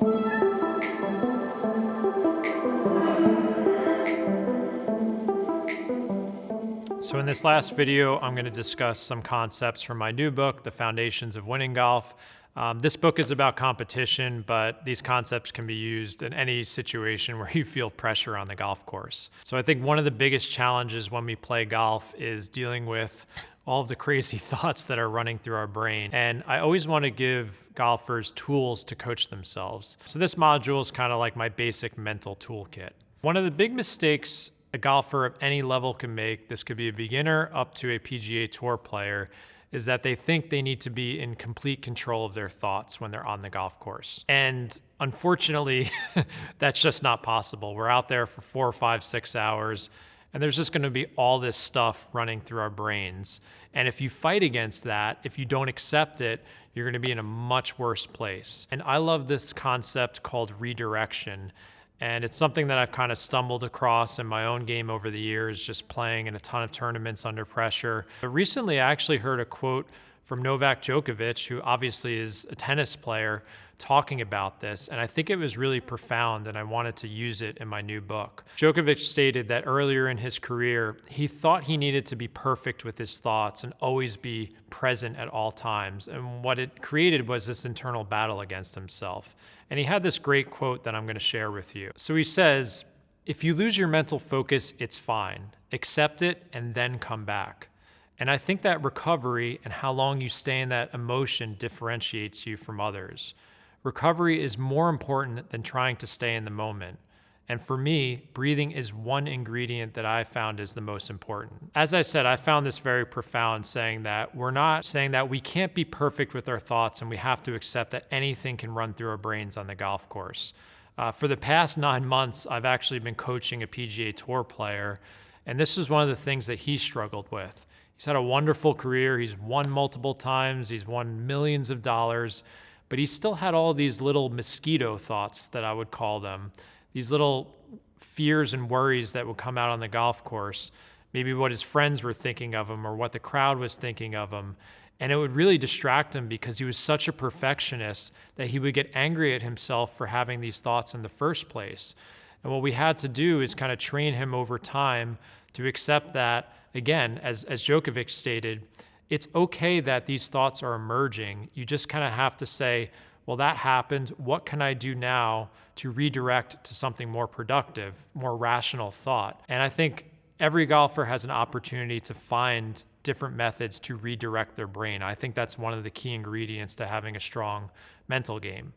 So in this last video, I'm going to discuss some concepts from my new book, The Foundations of Winning Golf. This book is about competition, but these concepts can be used in any situation where you feel pressure on the golf course. So I think one of the biggest challenges when we play golf is dealing with all of the crazy thoughts that are running through our brain. And I always want to give golfers tools to coach themselves. So this module is kind of like my basic mental toolkit. One of the big mistakes a golfer of any level can make, this could be a beginner up to a PGA Tour player, is that they think they need to be in complete control of their thoughts when they're on the golf course. And unfortunately, that's just not possible. We're out there for 4, 5, 6 hours, and there's just going to be all this stuff running through our brains. And if you fight against that, if you don't accept it, you're going to be in a much worse place. And I love this concept called redirection. And it's something that I've kind of stumbled across in my own game over the years, just playing in a ton of tournaments under pressure. But recently, I actually heard a quote from Novak Djokovic, who obviously is a tennis player, talking about this. And I think it was really profound, and I wanted to use it in my new book. Djokovic stated that earlier in his career, he thought he needed to be perfect with his thoughts and always be present at all times. And what it created was this internal battle against himself. And he had this great quote that I'm going to share with you. So he says, "If you lose your mental focus, it's fine. Accept it and then come back." And I think that recovery and how long you stay in that emotion differentiates you from others. Recovery is more important than trying to stay in the moment. And for me, breathing is one ingredient that I found is the most important. As I said, I found this very profound, saying that we're not saying that we can't be perfect with our thoughts and we have to accept that anything can run through our brains on the golf course. For the past 9 months, I've actually been coaching a PGA Tour player, and this is one of the things that he struggled with. He's had a wonderful career. He's won multiple times. He's won millions of dollars, but he still had all these little mosquito thoughts that I would call them. These little fears and worries that would come out on the golf course, maybe what his friends were thinking of him or what the crowd was thinking of him. And it would really distract him because he was such a perfectionist that he would get angry at himself for having these thoughts in the first place. And what we had to do is kind of train him over time to accept that, again, as Djokovic stated, it's okay that these thoughts are emerging. You just kind of have to say, well, that happened. What can I do now to redirect to something more productive, more rational thought? And I think every golfer has an opportunity to find different methods to redirect their brain. I think that's one of the key ingredients to having a strong mental game.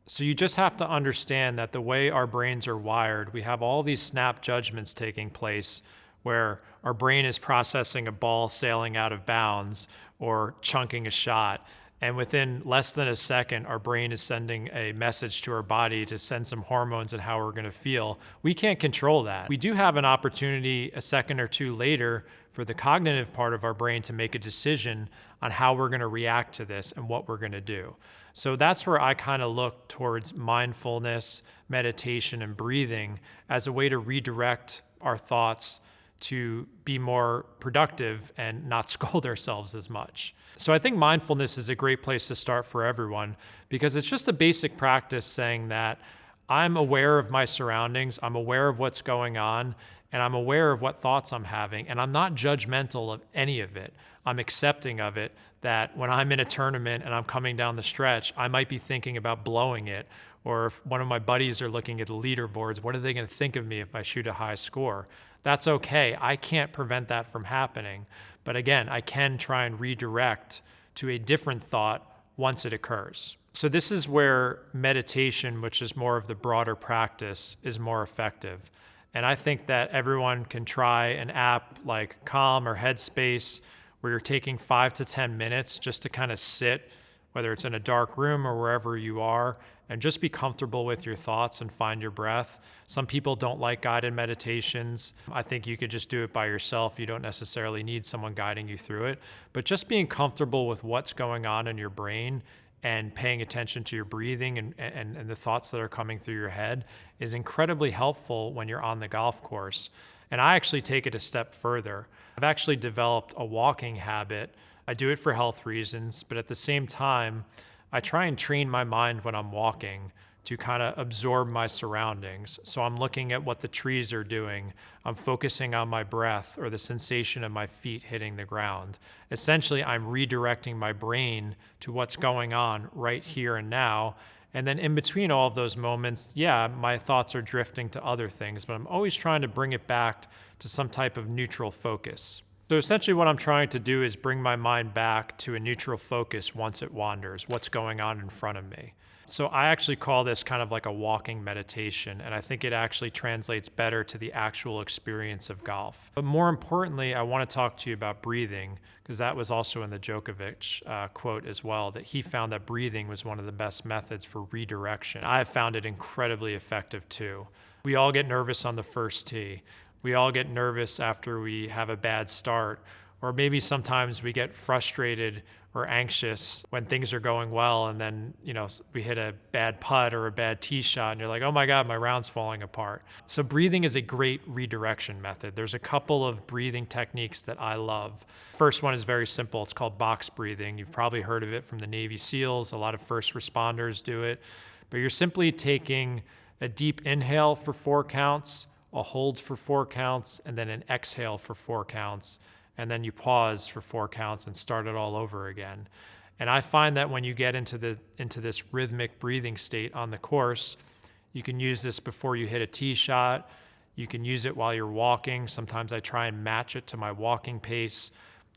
So you just have to understand that the way our brains are wired, we have all these snap judgments taking place where our brain is processing a ball sailing out of bounds or chunking a shot. And within less than a second, our brain is sending a message to our body to send some hormones and how we're going to feel. We can't control that. We do have an opportunity a second or two later for the cognitive part of our brain to make a decision on how we're going to react to this and what we're going to do. So that's where I kind of look towards mindfulness, meditation, and breathing as a way to redirect our thoughts to be more productive and not scold ourselves as much. So I think mindfulness is a great place to start for everyone because it's just a basic practice saying that I'm aware of my surroundings, I'm aware of what's going on, and I'm aware of what thoughts I'm having, and I'm not judgmental of any of it. I'm accepting of it, that when I'm in a tournament and I'm coming down the stretch, I might be thinking about blowing it, or if one of my buddies are looking at the leaderboards, what are they going to think of me if I shoot a high score? That's okay. I can't prevent that from happening. But again, I can try and redirect to a different thought once it occurs. So this is where meditation, which is more of the broader practice, is more effective. And I think that everyone can try an app like Calm or Headspace where you're taking 5 to 10 minutes just to kind of sit, whether it's in a dark room or wherever you are, and just be comfortable with your thoughts and find your breath. Some people don't like guided meditations. I think you could just do it by yourself. You don't necessarily need someone guiding you through it. But just being comfortable with what's going on in your brain and paying attention to your breathing and the thoughts that are coming through your head is incredibly helpful when you're on the golf course. And I actually take it a step further. I've actually developed a walking habit. I do it for health reasons, but at the same time, I try and train my mind when I'm walking to kind of absorb my surroundings. So I'm looking at what the trees are doing. I'm focusing on my breath or the sensation of my feet hitting the ground. Essentially, I'm redirecting my brain to what's going on right here and now. And then in between all of those moments, yeah, my thoughts are drifting to other things, but I'm always trying to bring it back to some type of neutral focus. So essentially what I'm trying to do is bring my mind back to a neutral focus once it wanders, what's going on in front of me. So I actually call this kind of like a walking meditation, and I think it actually translates better to the actual experience of golf. But more importantly, I want to talk to you about breathing, because that was also in the Djokovic quote as well, that he found that breathing was one of the best methods for redirection. I have found it incredibly effective too. We all get nervous on the first tee. We all get nervous after we have a bad start, or maybe sometimes we get frustrated or anxious when things are going well, and then, we hit a bad putt or a bad tee shot and you're like, oh my God, my round's falling apart. So breathing is a great redirection method. There's a couple of breathing techniques that I love. First one is very simple. It's called box breathing. You've probably heard of it from the Navy SEALs. A lot of first responders do it, but you're simply taking a deep inhale for 4 counts, a hold for 4 counts, and then an exhale for 4 counts. And then you pause for 4 counts and start it all over again. And I find that when you get into this rhythmic breathing state on the course, you can use this before you hit a tee shot. You can use it while you're walking. Sometimes I try and match it to my walking pace.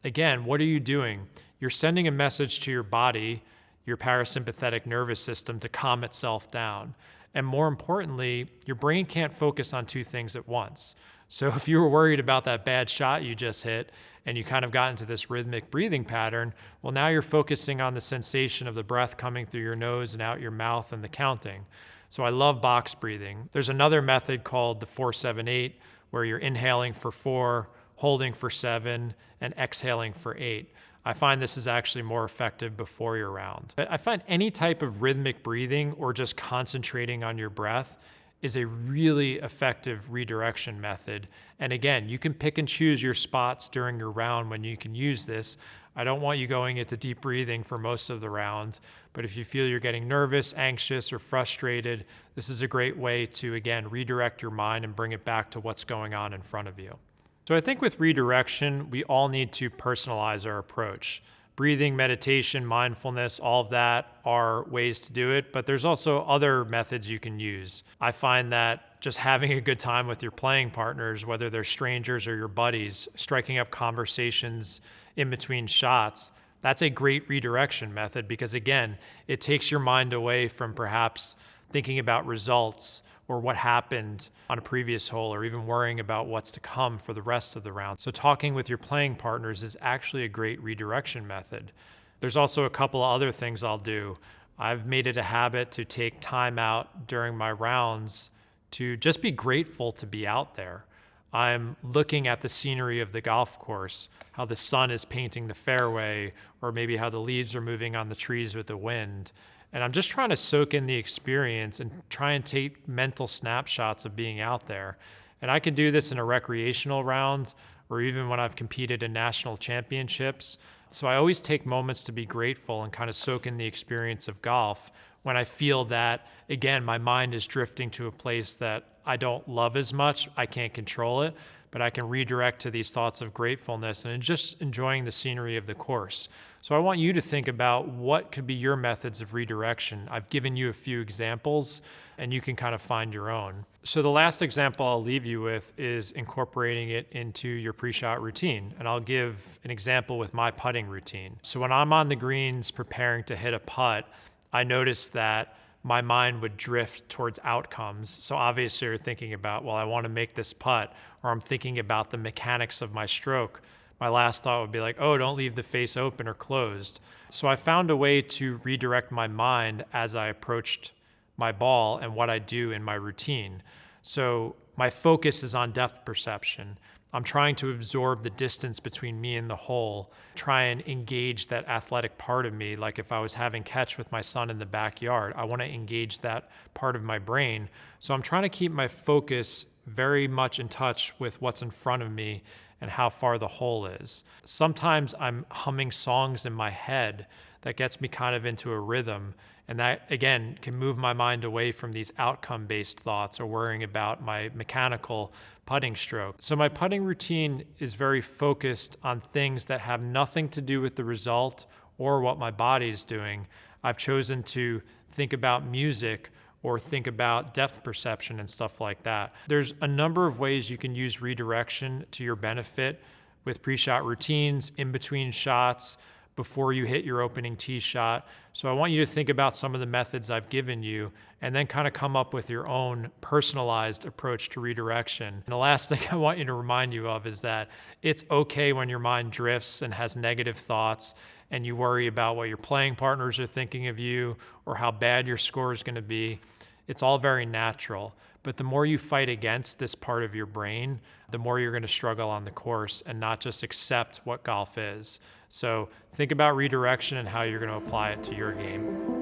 Again, what are you doing? You're sending a message to your body, your parasympathetic nervous system, to calm itself down. And more importantly, your brain can't focus on 2 things at once. So if you were worried about that bad shot you just hit and you kind of got into this rhythmic breathing pattern, well, now you're focusing on the sensation of the breath coming through your nose and out your mouth and the counting. So I love box breathing. There's another method called the 4-7-8, where you're inhaling for 4, holding for 7, and exhaling for 8. I find this is actually more effective before your round. But I find any type of rhythmic breathing or just concentrating on your breath is a really effective redirection method. And again, you can pick and choose your spots during your round when you can use this. I don't want you going into deep breathing for most of the round, but if you feel you're getting nervous, anxious, or frustrated, this is a great way to, again, redirect your mind and bring it back to what's going on in front of you. So I think with redirection, we all need to personalize our approach. Breathing, meditation, mindfulness, all of that are ways to do it, but there's also other methods you can use. I find that just having a good time with your playing partners, whether they're strangers or your buddies, striking up conversations in between shots, that's a great redirection method because, again, it takes your mind away from perhaps thinking about results or what happened on a previous hole, or even worrying about what's to come for the rest of the round. So talking with your playing partners is actually a great redirection method. There's also a couple of other things I'll do. I've made it a habit to take time out during my rounds to just be grateful to be out there. I'm looking at the scenery of the golf course, how the sun is painting the fairway, or maybe how the leaves are moving on the trees with the wind. And I'm just trying to soak in the experience and try and take mental snapshots of being out there. And I can do this in a recreational round or even when I've competed in national championships. So I always take moments to be grateful and kind of soak in the experience of golf when I feel that, again, my mind is drifting to a place that I don't love as much. I can't control it, but I can redirect to these thoughts of gratefulness and just enjoying the scenery of the course. So I want you to think about what could be your methods of redirection. I've given you a few examples, and you can kind of find your own. So the last example I'll leave you with is incorporating it into your pre-shot routine. And I'll give an example with my putting routine. So when I'm on the greens preparing to hit a putt, I noticed that my mind would drift towards outcomes. So obviously you're thinking about, well, I want to make this putt, or I'm thinking about the mechanics of my stroke. My last thought would be like, oh, don't leave the face open or closed. So I found a way to redirect my mind as I approached my ball and what I do in my routine. So my focus is on depth perception. I'm trying to absorb the distance between me and the hole, try and engage that athletic part of me. Like if I was having catch with my son in the backyard, I want to engage that part of my brain. So I'm trying to keep my focus very much in touch with what's in front of me and how far the hole is. Sometimes I'm humming songs in my head that gets me kind of into a rhythm. And that, again, can move my mind away from these outcome-based thoughts or worrying about my mechanical putting stroke. So my putting routine is very focused on things that have nothing to do with the result or what my body is doing. I've chosen to think about music or think about depth perception and stuff like that. There's a number of ways you can use redirection to your benefit with pre-shot routines, in between shots, before you hit your opening tee shot. So I want you to think about some of the methods I've given you and then kind of come up with your own personalized approach to redirection. And the last thing I want you to remind you of is that it's okay when your mind drifts and has negative thoughts and you worry about what your playing partners are thinking of you or how bad your score is going to be. It's all very natural. But the more you fight against this part of your brain, the more you're going to struggle on the course and not just accept what golf is. So think about redirection and how you're going to apply it to your game.